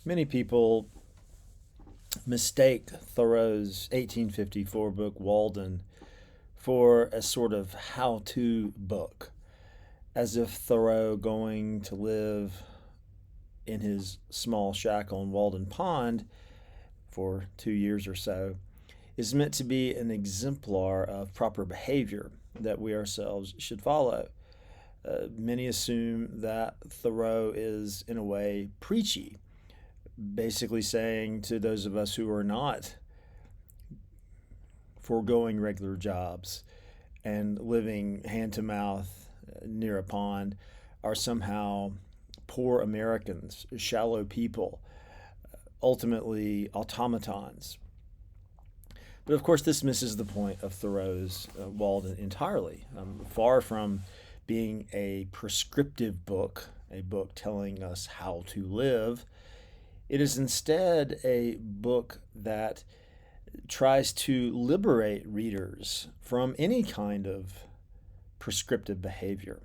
Many people mistake Thoreau's 1854 book, Walden, for a sort of how to book, as if Thoreau going to live in his small shack on Walden Pond for 2 years or so is meant to be an exemplar of proper behavior that we ourselves should follow. Many assume that Thoreau is, in a way, preachy, basically saying to those of us who are not foregoing regular jobs and living hand to mouth near a pond are somehow poor Americans, shallow people, ultimately automatons. But of course, this misses the point of Thoreau's Walden entirely. Far from being a prescriptive book, a book telling us how to live, it is instead a book that tries to liberate readers from any kind of prescriptive behavior.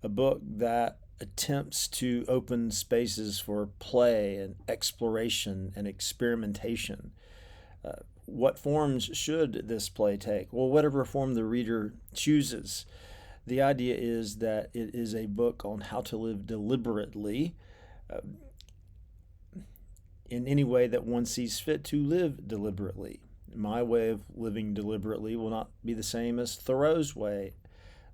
A book that attempts to open spaces for play and exploration and experimentation. What forms should this play take? Well, whatever form the reader chooses. The idea is that it is a book on how to live deliberately, in any way that one sees fit to live deliberately. My way of living deliberately will not be the same as Thoreau's way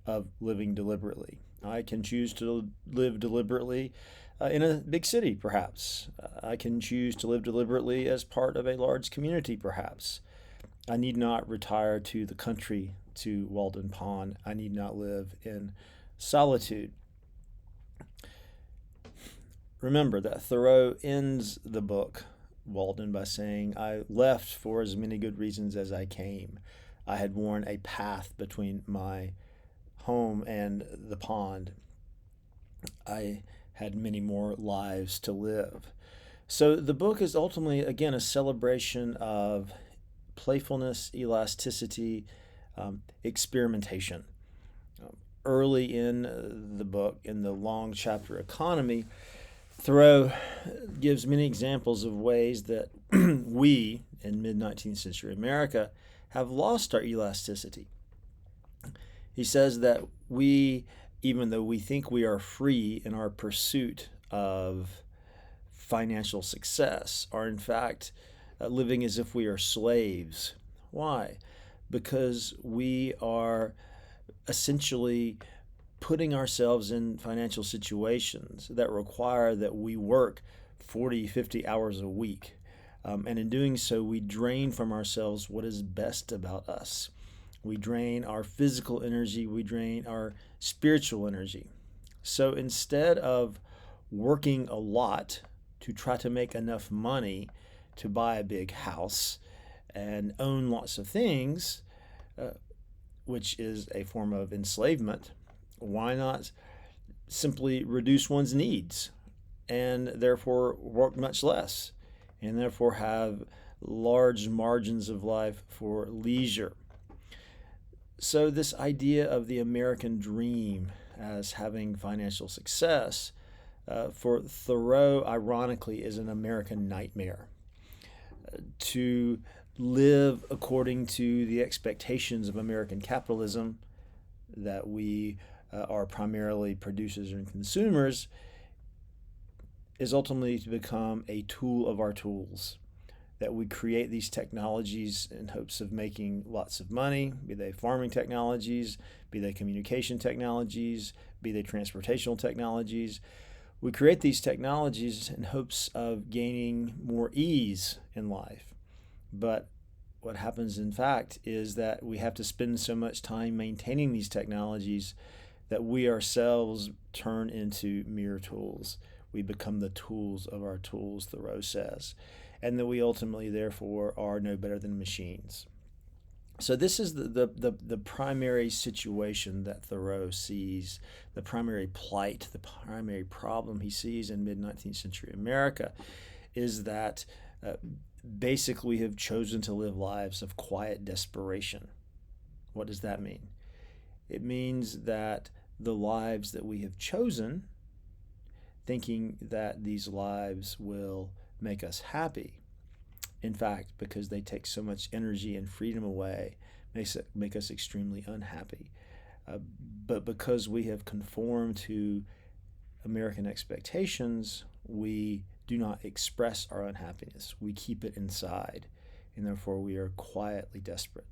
of living deliberately. I can choose to live deliberately in a big city, perhaps. I can choose to live deliberately as part of a large community, perhaps. I need not retire to the country, to Walden Pond. I need not live in solitude. Remember that Thoreau ends the book, Walden, by saying, I left for as many good reasons as I came. I had worn a path between my home and the pond. I had many more lives to live. So the book is ultimately, again, a celebration of playfulness, elasticity, experimentation. Early in the book, in the long chapter Economy, Thoreau gives many examples of ways that we, in mid-19th century America, have lost our elasticity. He says that we, even though we think we are free in our pursuit of financial success, are in fact living as if we are slaves. Why? Because we are essentially putting ourselves in financial situations that require that we work 40, 50 hours a week. And in doing so, we drain from ourselves what is best about us. We drain our physical energy, we drain our spiritual energy. So instead of working a lot to try to make enough money to buy a big house and own lots of things, which is a form of enslavement, why not simply reduce one's needs and therefore work much less and therefore have large margins of life for leisure? So this idea of the American dream as having financial success, for Thoreau, ironically, is an American nightmare. To live according to the expectations of American capitalism, that we are primarily producers and consumers, is ultimately to become a tool of our tools. That we create these technologies in hopes of making lots of money, be they farming technologies, be they communication technologies, be they transportational technologies. We create these technologies in hopes of gaining more ease in life. But what happens, in fact, is that we have to spend so much time maintaining these technologies that we ourselves turn into mere tools. We become the tools of our tools, Thoreau says, and that we ultimately, therefore, are no better than machines. So this is the primary situation that Thoreau sees, the primary plight, the primary problem he sees in mid-19th century America, is that basically we have chosen to live lives of quiet desperation. What does that mean? It means that the lives that we have chosen, thinking that these lives will make us happy. In fact, because they take so much energy and freedom away, make us extremely unhappy. Uh, but because we have conformed to American expectations, we do not express our unhappiness. We keep it inside, and therefore we are quietly desperate.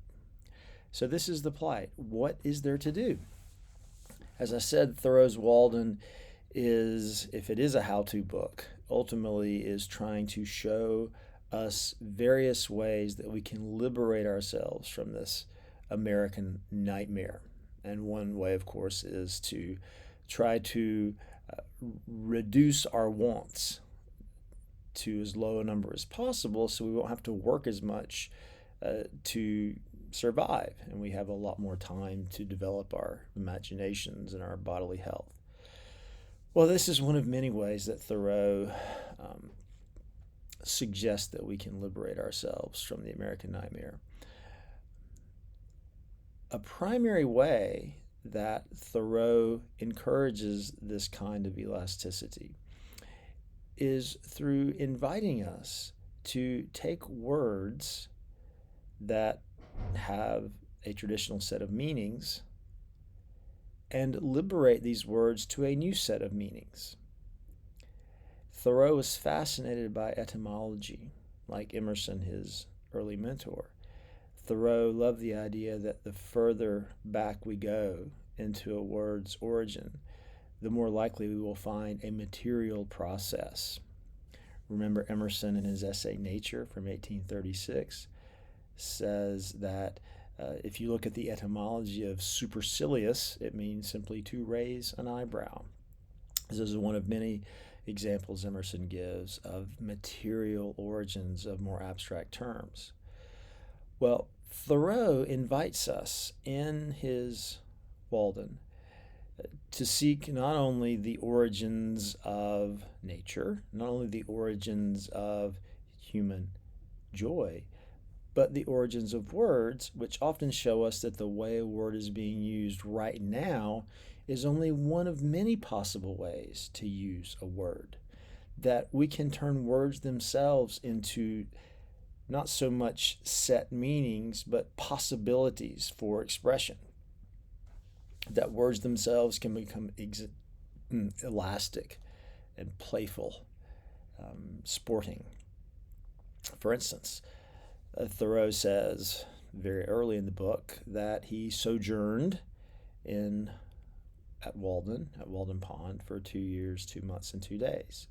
So this is the plight. What is there to do? As I said, Thoreau's Walden is, if it is a how-to book, ultimately is trying to show us various ways that we can liberate ourselves from this American nightmare. And one way, of course, is to try to reduce our wants to as low a number as possible so we won't have to work as much to survive, and we have a lot more time to develop our imaginations and our bodily health. Well, this is one of many ways that Thoreau suggests that we can liberate ourselves from the American nightmare. A primary way that Thoreau encourages this kind of elasticity is through inviting us to take words that have a traditional set of meanings and liberate these words to a new set of meanings. Thoreau was fascinated by etymology, like Emerson, his early mentor. Thoreau loved the idea that the further back we go into a word's origin, the more likely we will find a material process. Remember, Emerson in his essay Nature from 1836 says that if you look at the etymology of supercilious, it means simply to raise an eyebrow. This is one of many examples Emerson gives of material origins of more abstract terms. Well, Thoreau invites us in his Walden to seek not only the origins of nature, not only the origins of human joy, but the origins of words, which often show us that the way a word is being used right now is only one of many possible ways to use a word. That we can turn words themselves into not so much set meanings, but possibilities for expression. That words themselves can become elastic and playful, sporting. For instance, Thoreau says very early in the book that he sojourned at Walden Pond, for 2 years, 2 months, and 2 days.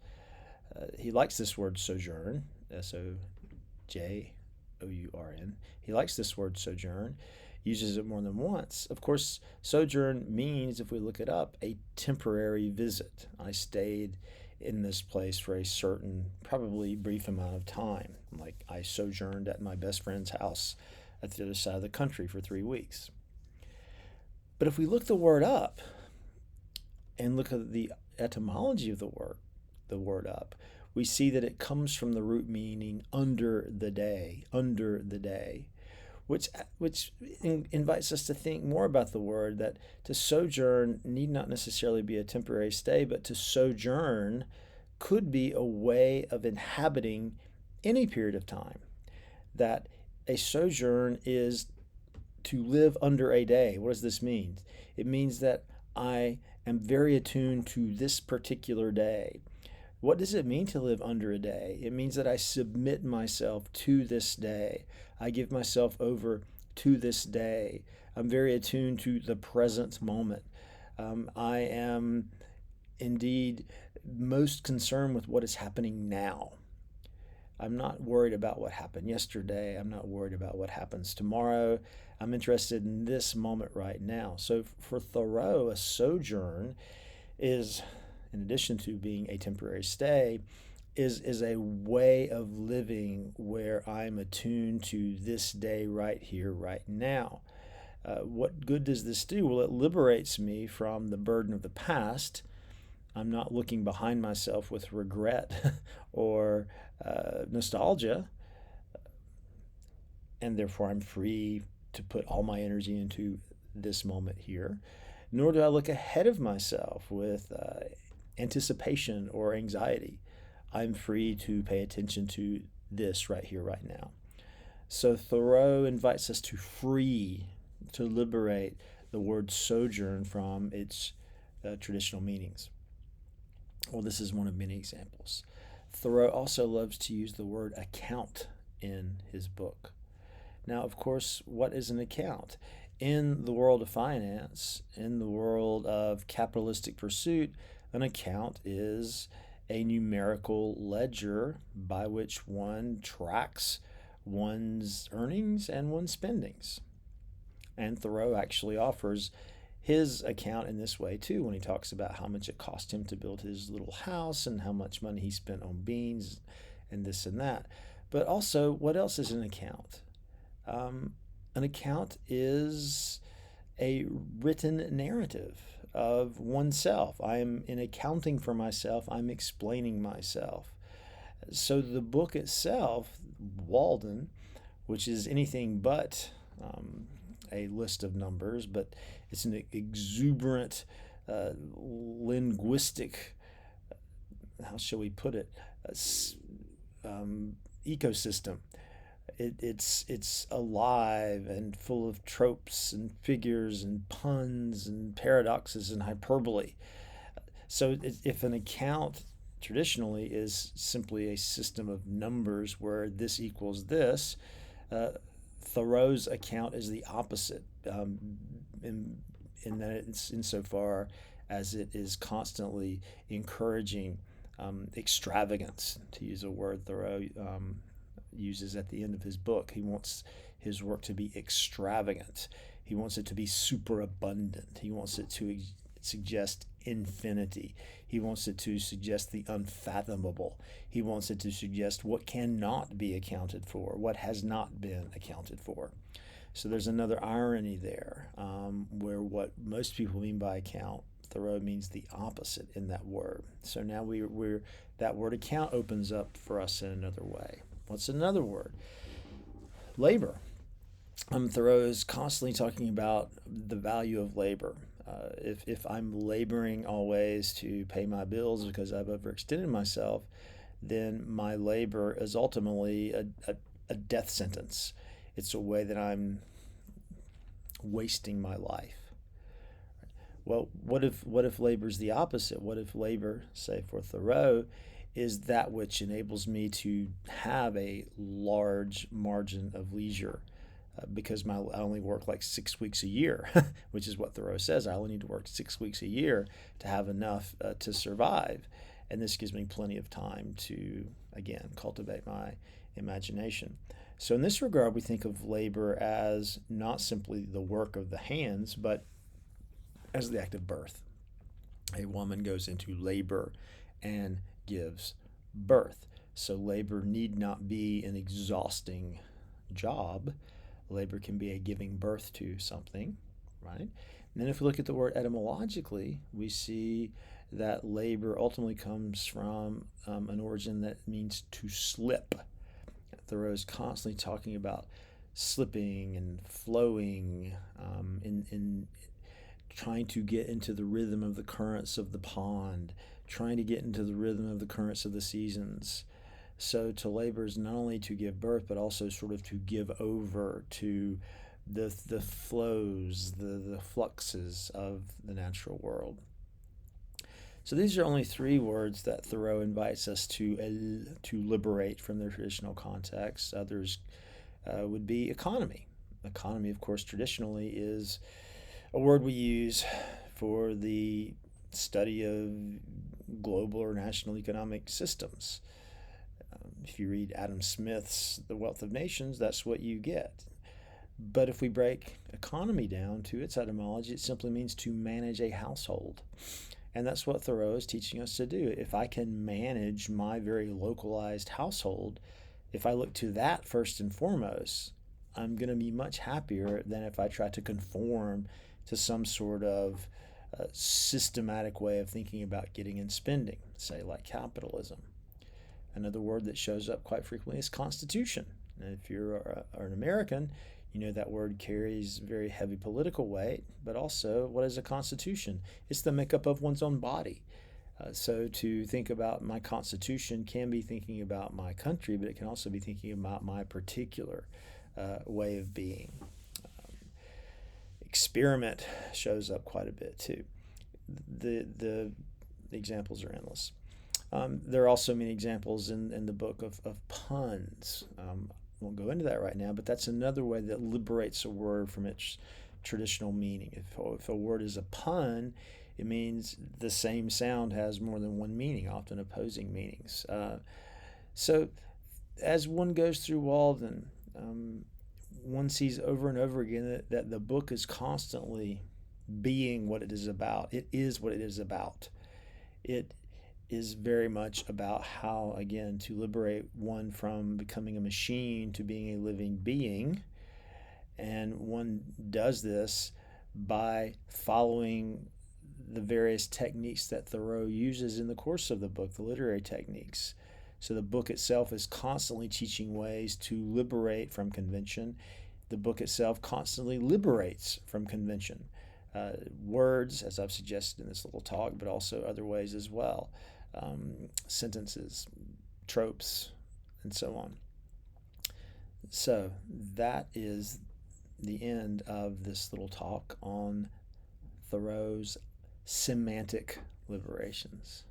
He likes this word sojourn, S-O-J-O-U-R-N. He likes this word sojourn, uses it more than once. Of course, sojourn means, if we look it up, a temporary visit. I stayed in this place for a certain, probably brief amount of time. Like I sojourned at my best friend's house at the other side of the country for 3 weeks. But if we look the word up and look at the etymology of the word up, we see that it comes from the root meaning under the day, which invites us to think more about the word, that to sojourn need not necessarily be a temporary stay, but to sojourn could be a way of inhabiting any period of time. That a sojourn is to live under a day. What does this mean? It means that I am very attuned to this particular day. What does it mean to live under a day? It means that I submit myself to this day. I give myself over to this day. I'm very attuned to the present moment. I am indeed most concerned with what is happening now. I'm not worried about what happened yesterday. I'm not worried about what happens tomorrow. I'm interested in this moment right now. So for Thoreau, a sojourn is, in addition to being a temporary stay, is a way of living where I'm attuned to this day right here, right now. What good does this do? Well, it liberates me from the burden of the past. I'm not looking behind myself with regret or nostalgia, and therefore I'm free to put all my energy into this moment here. Nor do I look ahead of myself with anticipation or anxiety. I'm free to pay attention to this right here, right now. So Thoreau invites us to free, to liberate the word sojourn from its traditional meanings. Well, this is one of many examples. Thoreau also loves to use the word account in his book. Now, of course, what is an account? In the world of finance, in the world of capitalistic pursuit, an account is a numerical ledger by which one tracks one's earnings and one's spendings. And Thoreau actually offers his account in this way too, when he talks about how much it cost him to build his little house and how much money he spent on beans and this and that. But also, what else is an account? An account is a written narrative of oneself. I'm in accounting for myself, I'm explaining myself. So the book itself, Walden, which is anything but a list of numbers, but it's an exuberant linguistic, how shall we put it, ecosystem. It's alive and full of tropes and figures and puns and paradoxes and hyperbole. So if an account traditionally is simply a system of numbers where this equals this, Thoreau's account is the opposite, in that it's insofar as it is constantly encouraging extravagance, to use a word Thoreau uses at the end of his book. He wants his work to be extravagant. He wants it to be superabundant. He wants it to suggest infinity. He wants it to suggest the unfathomable. He wants it to suggest what cannot be accounted for, what has not been accounted for. So there's another irony there, where what most people mean by account, Thoreau means the opposite in that word. So now that word account opens up for us in another way. What's another word? Labor. Thoreau is constantly talking about the value of labor. If I'm laboring always to pay my bills because I've overextended myself, then my labor is ultimately a death sentence. It's a way that I'm wasting my life. Well, what if labor is the opposite? What if labor, say for Thoreau, is that which enables me to have a large margin of leisure? Because I only work like 6 weeks a year, which is what Thoreau says. I only need to work 6 weeks a year to have enough to survive. And this gives me plenty of time to, again, cultivate my imagination. So in this regard, we think of labor as not simply the work of the hands, but as the act of birth. A woman goes into labor and gives birth. So labor need not be an exhausting job. Labor can be a giving birth to something, right? And then if we look at the word etymologically, we see that labor ultimately comes from an origin that means to slip. Thoreau is constantly talking about slipping and flowing, in trying to get into the rhythm of the currents of the pond, trying to get into the rhythm of the currents of the seasons. So to labor is not only to give birth, but also sort of to give over to the flows, the fluxes of the natural world. So these are only 3 words that Thoreau invites us to liberate from their traditional context. Others would be economy. Economy, of course, traditionally is a word we use for the study of global or national economic systems. If you read Adam Smith's The Wealth of Nations, that's what you get. But if we break economy down to its etymology, it simply means to manage a household. And that's what Thoreau is teaching us to do. If I can manage my very localized household, if I look to that first and foremost, I'm going to be much happier than if I try to conform to some sort of systematic way of thinking about getting and spending, say like capitalism. Another word that shows up quite frequently is constitution. And if you're an American, you know that word carries very heavy political weight, but also what is a constitution? It's the makeup of one's own body. So to think about my Constitution can be thinking about my country, but it can also be thinking about my particular way of being. Experiment shows up quite a bit too. The examples are endless. There are also many examples in the book of puns. I won't go into that right now, but that's another way that liberates a word from its traditional meaning. If a word is a pun, it means the same sound has more than one meaning, often opposing meanings. So as one goes through Walden, one sees over and over again that the book is constantly being what it is about. It is what it is about. It is very much about how, again, to liberate one from becoming a machine to being a living being. And one does this by following the various techniques that Thoreau uses in the course of the book, the literary techniques. So the book itself is constantly teaching ways to liberate from convention. The book itself constantly liberates from convention. Words, as I've suggested in this little talk, but also other ways as well. Sentences, tropes, and so on. So that is the end of this little talk on Thoreau's semantic liberations.